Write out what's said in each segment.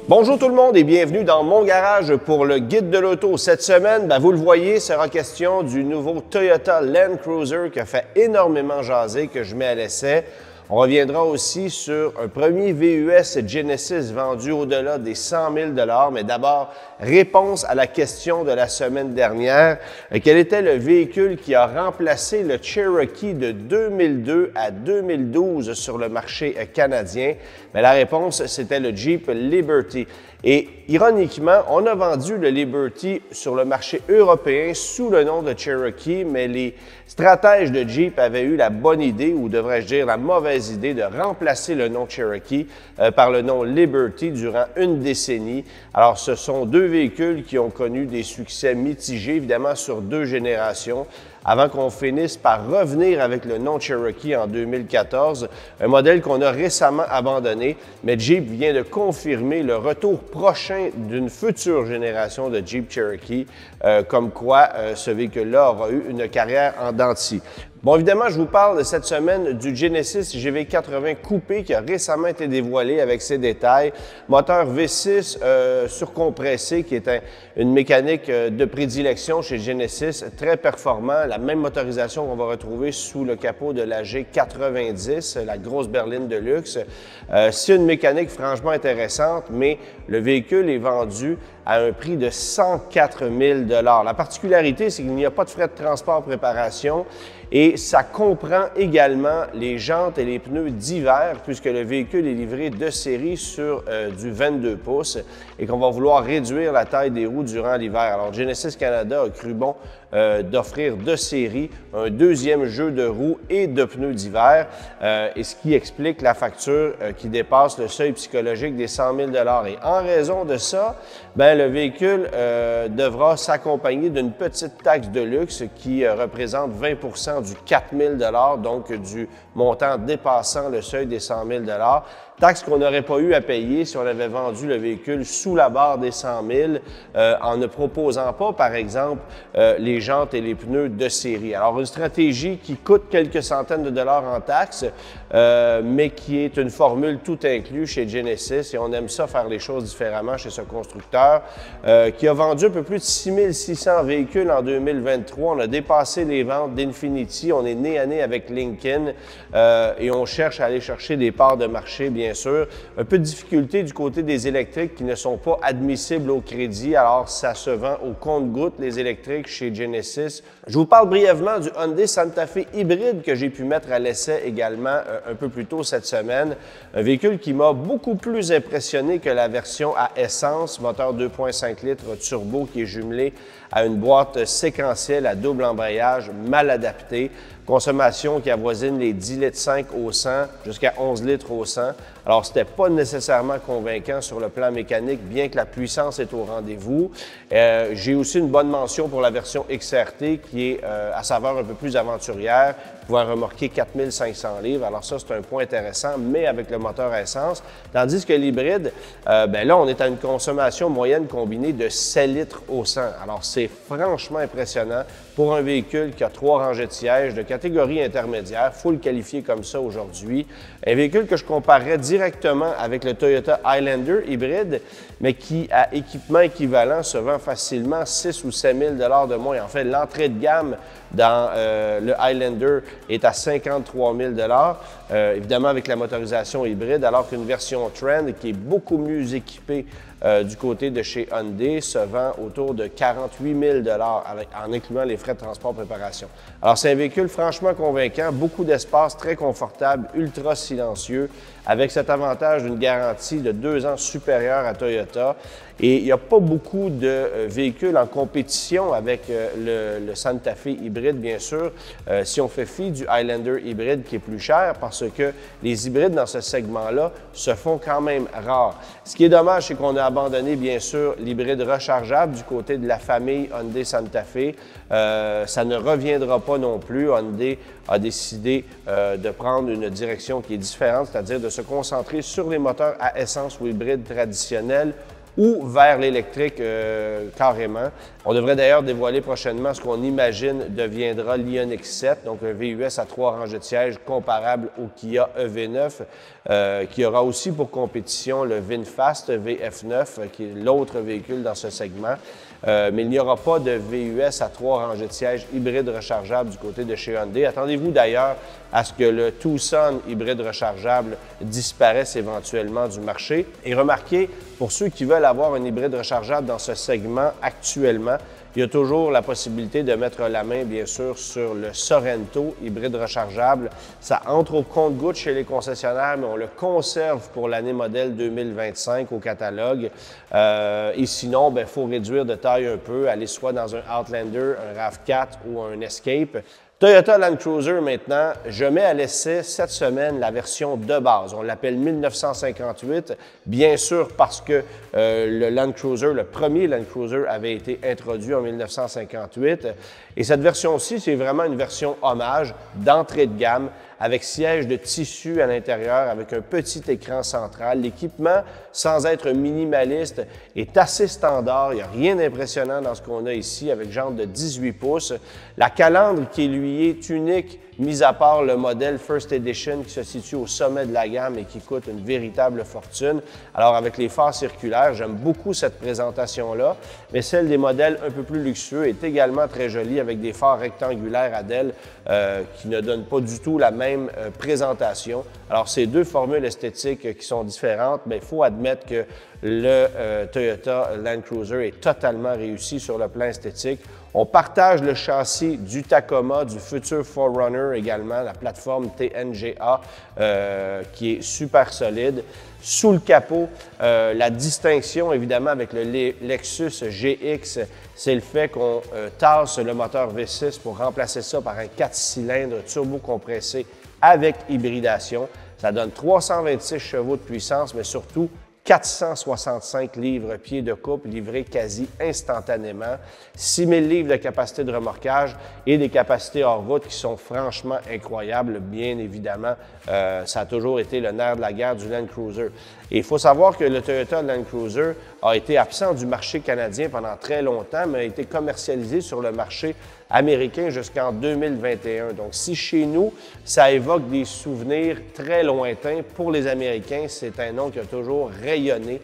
Bonjour tout le monde et bienvenue dans mon garage pour le guide de l'auto. Cette semaine, vous le voyez, sera question du nouveau Toyota Land Cruiser qui a fait énormément jaser, que je mets à l'essai. On reviendra aussi sur un premier VUS Genesis vendu au-delà des 100 000 $. Mais d'abord, réponse à la question de la semaine dernière. Quel était le véhicule qui a remplacé le Cherokee de 2002 à 2012 sur le marché canadien? Bien, la réponse, c'était le Jeep Liberty. Et ironiquement, on a vendu le Liberty sur le marché européen sous le nom de Cherokee, mais les stratèges de Jeep avaient eu la bonne idée, ou devrais-je dire la mauvaise idée, de remplacer le nom Cherokee par le nom Liberty durant une décennie. Alors, ce sont deux véhicules qui ont connu des succès mitigés, évidemment, sur deux générations, avant qu'on finisse par revenir avec le nom Cherokee en 2014, un modèle qu'on a récemment abandonné, mais Jeep vient de confirmer le retour prochain d'une future génération de Jeep Cherokee, comme quoi ce véhicule-là aura eu une carrière en dents de scie. Bon, évidemment, je vous parle cette semaine du Genesis GV80 Coupé qui a récemment été dévoilé avec ses détails. Moteur V6 surcompressé qui est une mécanique de prédilection chez Genesis, très performant. La même motorisation qu'on va retrouver sous le capot de la G90, la grosse berline de luxe. C'est une mécanique franchement intéressante, mais le véhicule est vendu à un prix de 104 000 $. La particularité, c'est qu'il n'y a pas de frais de transport préparation et ça comprend également les jantes et les pneus d'hiver puisque le véhicule est livré de série sur du 22 pouces et qu'on va vouloir réduire la taille des roues durant l'hiver. Alors, Genesis Canada a cru bon d'offrir de série un deuxième jeu de roues et de pneus d'hiver, et ce qui explique la facture qui dépasse le seuil psychologique des 100 000 $. Et en raison de ça, le véhicule devra s'accompagner d'une petite taxe de luxe qui représente 20 du 4 000 $, donc du montant dépassant le seuil des 100 000 $. Taxe qu'on n'aurait pas eu à payer si on avait vendu le véhicule sous la barre des 100 000 en ne proposant pas, par exemple, les jantes et les pneus de série. Alors, une stratégie qui coûte quelques centaines de dollars en taxes, mais qui est une formule tout inclus chez Genesis et on aime ça faire les choses différemment chez ce constructeur qui a vendu un peu plus de 6 600 véhicules en 2023. On a dépassé les ventes d'Infiniti, on est nez à nez avec Lincoln et on cherche à aller chercher des parts de marché, bien sûr. Un peu de difficulté du côté des électriques qui ne sont pas admissibles au crédit, alors ça se vend au compte-gouttes, les électriques chez Genesis. Je vous parle brièvement du Hyundai Santa Fe hybride que j'ai pu mettre à l'essai également un peu plus tôt cette semaine. Un véhicule qui m'a beaucoup plus impressionné que la version à essence, moteur 2.5 litres turbo qui est jumelé à une boîte séquentielle à double embrayage mal adaptée. Consommation qui avoisine les 10 litres 5 au 100 jusqu'à 11 litres au 100. Alors, ce n'était pas nécessairement convaincant sur le plan mécanique, bien que la puissance est au rendez-vous. J'ai aussi une bonne mention pour la version XRT qui est à saveur un peu plus aventurière, pouvant remorquer 4 500 livres. Alors ça, c'est un point intéressant, mais avec le moteur à essence. Tandis que l'hybride, là, on est à une consommation moyenne combinée de 7 litres au 100. Alors, c'est franchement impressionnant pour un véhicule qui a 3 rangées de sièges de catégorie intermédiaire. Il faut le qualifier comme ça aujourd'hui. Un véhicule que je comparerais directement avec le Toyota Highlander hybride, mais qui, à équipement équivalent, se vend facilement 6 ou 7 000 $ de moins. En fait, l'entrée de gamme dans le Highlander est à 53 000 $, évidemment avec la motorisation hybride, alors qu'une version Trend qui est beaucoup mieux équipée du côté de chez Hyundai se vend autour de 48 000 $ en incluant les frais de transport préparation. Alors, c'est un véhicule franchement convaincant, beaucoup d'espace, très confortable, ultra silencieux, avec cet avantage d'une garantie de 2 ans supérieure à Toyota. Et il n'y a pas beaucoup de véhicules en compétition avec le Santa Fe hybride, bien sûr, si on fait fi du Highlander hybride qui est plus cher, parce que les hybrides dans ce segment-là se font quand même rares. Ce qui est dommage, c'est qu'on a abandonné, bien sûr, l'hybride rechargeable du côté de la famille Hyundai Santa Fe. Ça ne reviendra pas non plus. Hyundai a décidé de prendre une direction qui est différente, c'est-à-dire de se concentrer sur les moteurs à essence ou hybride traditionnels ou vers l'électrique carrément. On devrait d'ailleurs dévoiler prochainement ce qu'on imagine deviendra l'Ioniq 7, donc un VUS à 3 rangées de sièges comparable au Kia EV9, qui aura aussi pour compétition le VinFast VF9, qui est l'autre véhicule dans ce segment. Mais il n'y aura pas de VUS à 3 rangées de sièges hybride rechargeable du côté de chez Hyundai. Attendez-vous d'ailleurs à ce que le Tucson hybride rechargeable disparaisse éventuellement du marché. Et remarquez, pour ceux qui veulent avoir un hybride rechargeable dans ce segment actuellement, il y a toujours la possibilité de mettre la main, bien sûr, sur le Sorento hybride rechargeable. Ça entre au compte-gouttes chez les concessionnaires, mais on le conserve pour l'année modèle 2025 au catalogue. Et sinon, il faut réduire de taille un peu, aller soit dans un Outlander, un RAV4 ou un Escape. Toyota Land Cruiser, maintenant, je mets à l'essai cette semaine la version de base. On l'appelle 1958, bien sûr parce que le Land Cruiser, le premier Land Cruiser avait été introduit en 1958. Et cette version-ci, c'est vraiment une version hommage d'entrée de gamme avec siège de tissu à l'intérieur, avec un petit écran central. L'équipement, sans être minimaliste, est assez standard. Il n'y a rien d'impressionnant dans ce qu'on a ici avec jantes de 18 pouces. La calandre qui lui est unique, mis à part le modèle First Edition qui se situe au sommet de la gamme et qui coûte une véritable fortune. Alors avec les phares circulaires, j'aime beaucoup cette présentation-là, mais celle des modèles un peu plus luxueux est également très jolie avec des phares rectangulaires à DEL qui ne donnent pas du tout la même présentation. Alors ces deux formules esthétiques qui sont différentes, mais il faut admettre que le Toyota Land Cruiser est totalement réussi sur le plan esthétique. On partage le châssis du Tacoma, du futur 4Runner également, la plateforme TNGA qui est super solide. Sous le capot, la distinction évidemment avec le Lexus GX, c'est le fait qu'on tasse le moteur V6 pour remplacer ça par un 4 cylindres turbo-compressé avec hybridation. Ça donne 326 chevaux de puissance, mais surtout 465 livres-pieds de couple livrés quasi instantanément, 6000 livres de capacité de remorquage et des capacités hors route qui sont franchement incroyables, bien évidemment. Ça a toujours été le nerf de la guerre du Land Cruiser. Et il faut savoir que le Toyota Land Cruiser a été absent du marché canadien pendant très longtemps, mais a été commercialisé sur le marché américain jusqu'en 2021. Donc, si chez nous, ça évoque des souvenirs très lointains, pour les Américains, c'est un nom qui a toujours rayonné.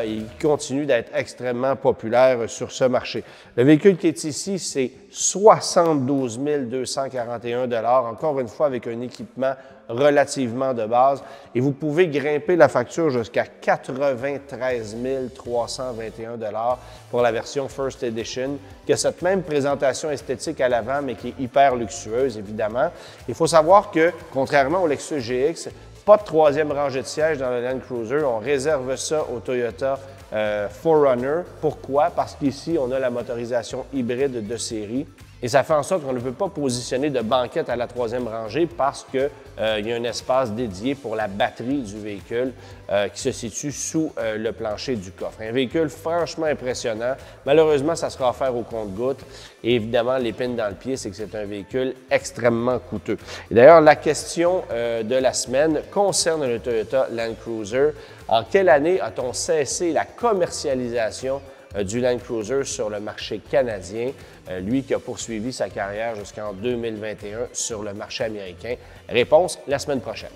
Il continue d'être extrêmement populaire sur ce marché. Le véhicule qui est ici, c'est 72 241 $, encore une fois avec un équipement relativement de base. Et vous pouvez grimper la facture jusqu'à 93 321 $ pour la version First Edition, qui a cette même présentation esthétique à l'avant, mais qui est hyper luxueuse, évidemment. Il faut savoir que, contrairement au Lexus GX, pas de troisième rangée de sièges dans le Land Cruiser. On réserve ça au Toyota 4Runner. Pourquoi? Parce qu'ici, on a la motorisation hybride de série. Et ça fait en sorte qu'on ne peut pas positionner de banquette à la troisième rangée parce qu'il y a un espace dédié pour la batterie du véhicule qui se situe sous le plancher du coffre. Un véhicule franchement impressionnant. Malheureusement, ça sera offert au compte-gouttes. Et évidemment, l'épine dans le pied, c'est que c'est un véhicule extrêmement coûteux. Et d'ailleurs, la question de la semaine concerne le Toyota Land Cruiser. En quelle année a-t-on cessé la commercialisation du Land Cruiser sur le marché canadien, lui qui a poursuivi sa carrière jusqu'en 2021 sur le marché américain? Réponse la semaine prochaine.